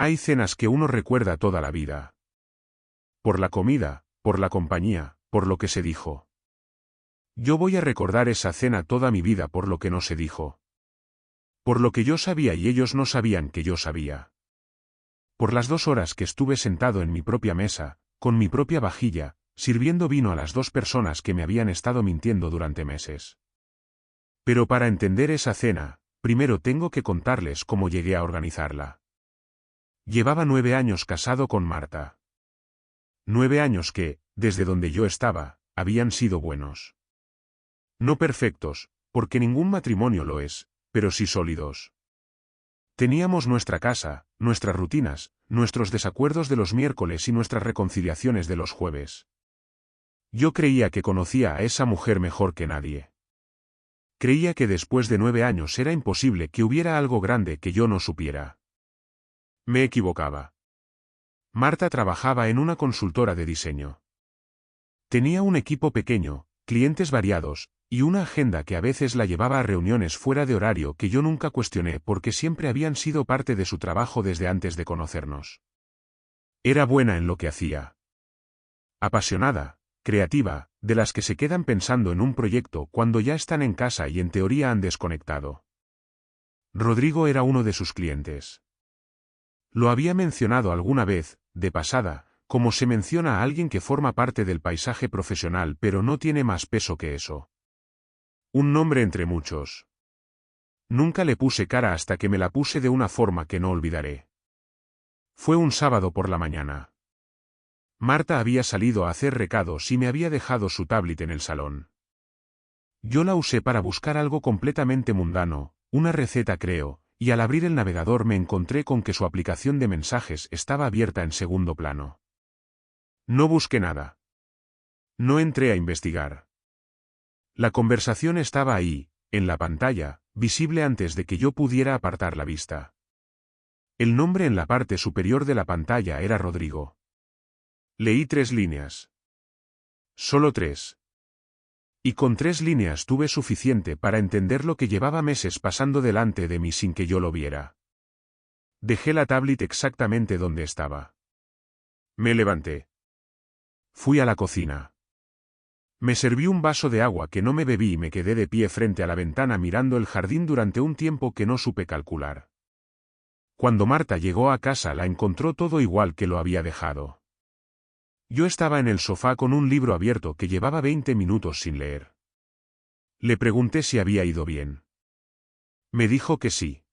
Hay cenas que uno recuerda toda la vida. Por la comida, por la compañía, por lo que se dijo. Yo voy a recordar esa cena toda mi vida por lo que no se dijo. Por lo que yo sabía y ellos no sabían que yo sabía. Por las 2 horas que estuve sentado en mi propia mesa, con mi propia vajilla, sirviendo vino a las 2 personas que me habían estado mintiendo durante meses. Pero para entender esa cena, primero tengo que contarles cómo llegué a organizarla. Llevaba 9 años casado con Marta. 9 años que, desde donde yo estaba, habían sido buenos. No perfectos, porque ningún matrimonio lo es, pero sí sólidos. Teníamos nuestra casa, nuestras rutinas, nuestros desacuerdos de los miércoles y nuestras reconciliaciones de los jueves. Yo creía que conocía a esa mujer mejor que nadie. Creía que después de 9 años era imposible que hubiera algo grande que yo no supiera. Me equivocaba. Marta trabajaba en una consultora de diseño. Tenía un equipo pequeño, clientes variados, y una agenda que a veces la llevaba a reuniones fuera de horario que yo nunca cuestioné porque siempre habían sido parte de su trabajo desde antes de conocernos. Era buena en lo que hacía. Apasionada, creativa, de las que se quedan pensando en un proyecto cuando ya están en casa y en teoría han desconectado. Rodrigo era uno de sus clientes. Lo había mencionado alguna vez, de pasada, como se menciona a alguien que forma parte del paisaje profesional pero no tiene más peso que eso. Un nombre entre muchos. Nunca le puse cara hasta que me la puse de una forma que no olvidaré. Fue un sábado por la mañana. Marta había salido a hacer recados y me había dejado su tablet en el salón. Yo la usé para buscar algo completamente mundano, una receta creo, y al abrir el navegador me encontré con que su aplicación de mensajes estaba abierta en segundo plano. No busqué nada. No entré a investigar. La conversación estaba ahí, en la pantalla, visible antes de que yo pudiera apartar la vista. El nombre en la parte superior de la pantalla era Rodrigo. Leí 3 líneas. Solo 3. Y con 3 líneas tuve suficiente para entender lo que llevaba meses pasando delante de mí sin que yo lo viera. Dejé la tablet exactamente donde estaba. Me levanté. Fui a la cocina. Me serví un vaso de agua que no me bebí y me quedé de pie frente a la ventana mirando el jardín durante un tiempo que no supe calcular. Cuando Marta llegó a casa la encontró todo igual que lo había dejado. Yo estaba en el sofá con un libro abierto que llevaba 20 minutos sin leer. Le pregunté si había ido bien. Me dijo que sí.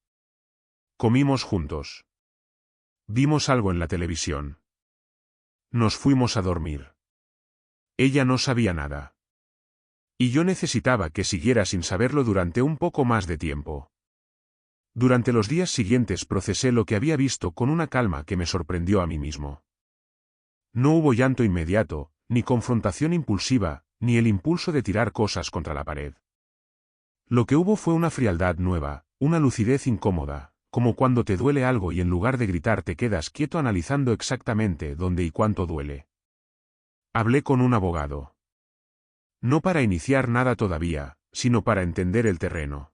Comimos juntos. Vimos algo en la televisión. Nos fuimos a dormir. Ella no sabía nada. Y yo necesitaba que siguiera sin saberlo durante un poco más de tiempo. Durante los días siguientes procesé lo que había visto con una calma que me sorprendió a mí mismo. No hubo llanto inmediato, ni confrontación impulsiva, ni el impulso de tirar cosas contra la pared. Lo que hubo fue una frialdad nueva, una lucidez incómoda, como cuando te duele algo y en lugar de gritar te quedas quieto analizando exactamente dónde y cuánto duele. Hablé con un abogado. No para iniciar nada todavía, sino para entender el terreno.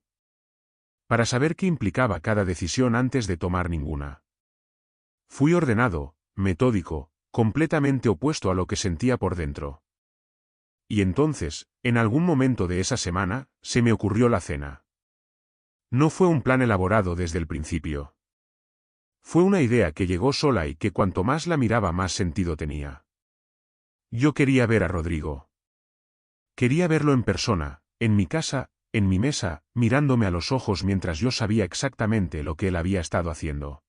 Para saber qué implicaba cada decisión antes de tomar ninguna. Fui ordenado, metódico, completamente opuesto a lo que sentía por dentro. Y entonces, en algún momento de esa semana, se me ocurrió la cena. No fue un plan elaborado desde el principio. Fue una idea que llegó sola y que cuanto más la miraba más sentido tenía. Yo quería ver a Rodrigo. Quería verlo en persona, en mi casa, en mi mesa, mirándome a los ojos mientras yo sabía exactamente lo que él había estado haciendo.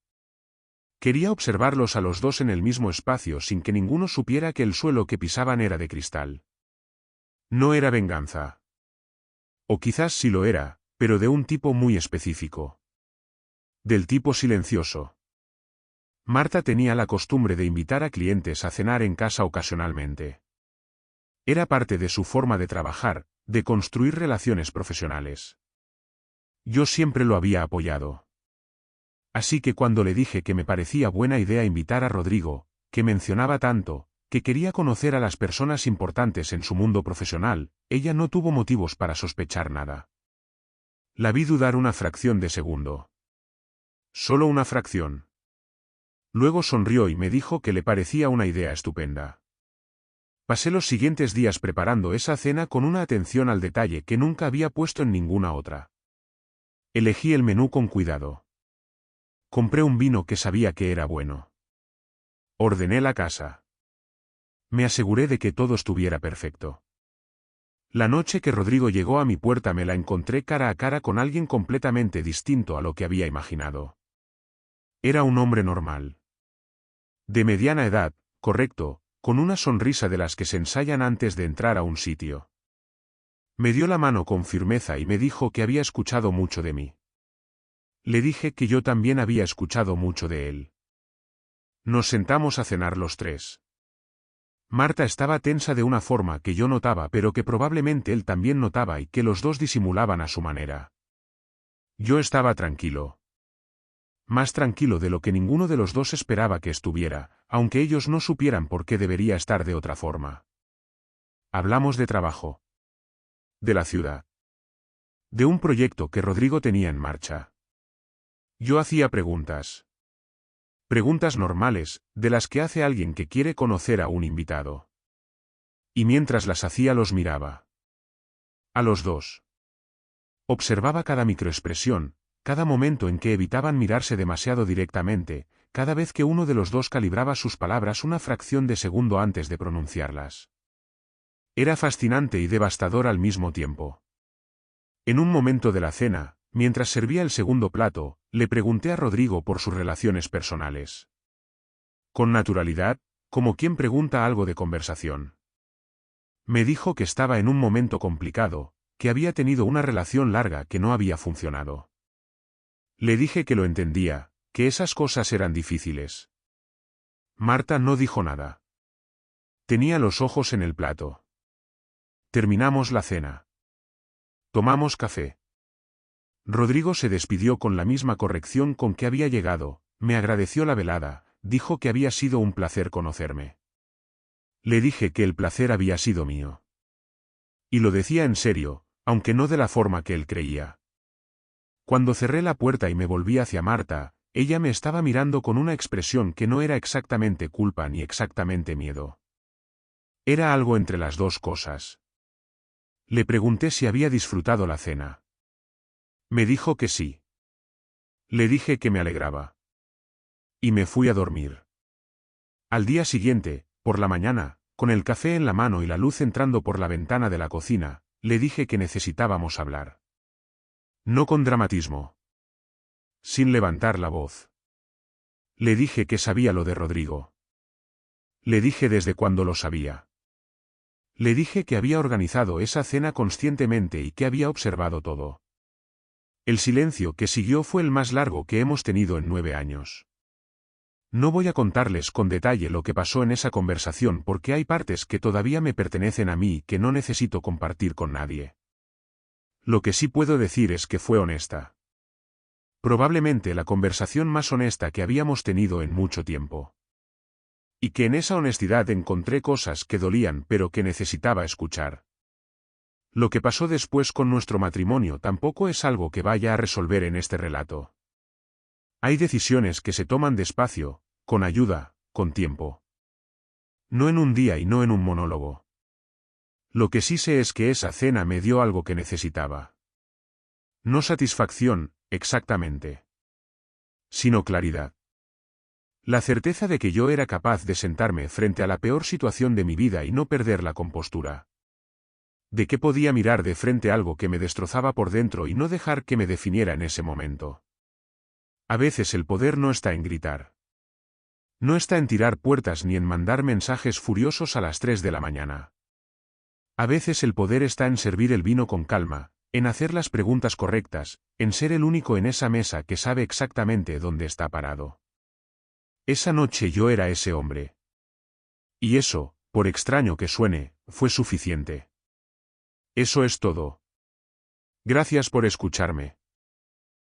Quería observarlos a los dos en el mismo espacio sin que ninguno supiera que el suelo que pisaban era de cristal. No era venganza. O quizás sí lo era, pero de un tipo muy específico. Del tipo silencioso. Marta tenía la costumbre de invitar a clientes a cenar en casa ocasionalmente. Era parte de su forma de trabajar, de construir relaciones profesionales. Yo siempre lo había apoyado. Así que cuando le dije que me parecía buena idea invitar a Rodrigo, que mencionaba tanto, que quería conocer a las personas importantes en su mundo profesional, ella no tuvo motivos para sospechar nada. La vi dudar una fracción de segundo. Solo una fracción. Luego sonrió y me dijo que le parecía una idea estupenda. Pasé los siguientes días preparando esa cena con una atención al detalle que nunca había puesto en ninguna otra. Elegí el menú con cuidado. Compré un vino que sabía que era bueno. Ordené la casa. Me aseguré de que todo estuviera perfecto. La noche que Rodrigo llegó a mi puerta me la encontré cara a cara con alguien completamente distinto a lo que había imaginado. Era un hombre normal. De mediana edad, correcto, con una sonrisa de las que se ensayan antes de entrar a un sitio. Me dio la mano con firmeza y me dijo que había escuchado mucho de mí. Le dije que yo también había escuchado mucho de él. Nos sentamos a cenar los tres. Marta estaba tensa de una forma que yo notaba pero que probablemente él también notaba y que los dos disimulaban a su manera. Yo estaba tranquilo. Más tranquilo de lo que ninguno de los dos esperaba que estuviera, aunque ellos no supieran por qué debería estar de otra forma. Hablamos de trabajo. De la ciudad. De un proyecto que Rodrigo tenía en marcha. Yo hacía preguntas. Preguntas normales, de las que hace alguien que quiere conocer a un invitado. Y mientras las hacía los miraba. A los dos. Observaba cada microexpresión, cada momento en que evitaban mirarse demasiado directamente, cada vez que uno de los dos calibraba sus palabras una fracción de segundo antes de pronunciarlas. Era fascinante y devastador al mismo tiempo. En un momento de la cena, mientras servía el segundo plato, le pregunté a Rodrigo por sus relaciones personales. Con naturalidad, como quien pregunta algo de conversación. Me dijo que estaba en un momento complicado, que había tenido una relación larga que no había funcionado. Le dije que lo entendía, que esas cosas eran difíciles. Marta no dijo nada. Tenía los ojos en el plato. Terminamos la cena. Tomamos café. Rodrigo se despidió con la misma corrección con que había llegado, me agradeció la velada, dijo que había sido un placer conocerme. Le dije que el placer había sido mío. Y lo decía en serio, aunque no de la forma que él creía. Cuando cerré la puerta y me volví hacia Marta, ella me estaba mirando con una expresión que no era exactamente culpa ni exactamente miedo. Era algo entre las dos cosas. Le pregunté si había disfrutado la cena. Me dijo que sí. Le dije que me alegraba. Y me fui a dormir. Al día siguiente, por la mañana, con el café en la mano y la luz entrando por la ventana de la cocina, le dije que necesitábamos hablar. No con dramatismo. Sin levantar la voz. Le dije que sabía lo de Rodrigo. Le dije desde cuándo lo sabía. Le dije que había organizado esa cena conscientemente y que había observado todo. El silencio que siguió fue el más largo que hemos tenido en 9 años. No voy a contarles con detalle lo que pasó en esa conversación porque hay partes que todavía me pertenecen a mí y que no necesito compartir con nadie. Lo que sí puedo decir es que fue honesta. Probablemente la conversación más honesta que habíamos tenido en mucho tiempo. Y que en esa honestidad encontré cosas que dolían pero que necesitaba escuchar. Lo que pasó después con nuestro matrimonio tampoco es algo que vaya a resolver en este relato. Hay decisiones que se toman despacio, con ayuda, con tiempo. No en un día y no en un monólogo. Lo que sí sé es que esa cena me dio algo que necesitaba. No satisfacción, exactamente. Sino claridad. La certeza de que yo era capaz de sentarme frente a la peor situación de mi vida y no perder la compostura. De que podía mirar de frente algo que me destrozaba por dentro y no dejar que me definiera en ese momento. A veces el poder no está en gritar. No está en tirar puertas ni en mandar mensajes furiosos a las 3 de la mañana. A veces el poder está en servir el vino con calma, en hacer las preguntas correctas, en ser el único en esa mesa que sabe exactamente dónde está parado. Esa noche yo era ese hombre. Y eso, por extraño que suene, fue suficiente. Eso es todo. Gracias por escucharme.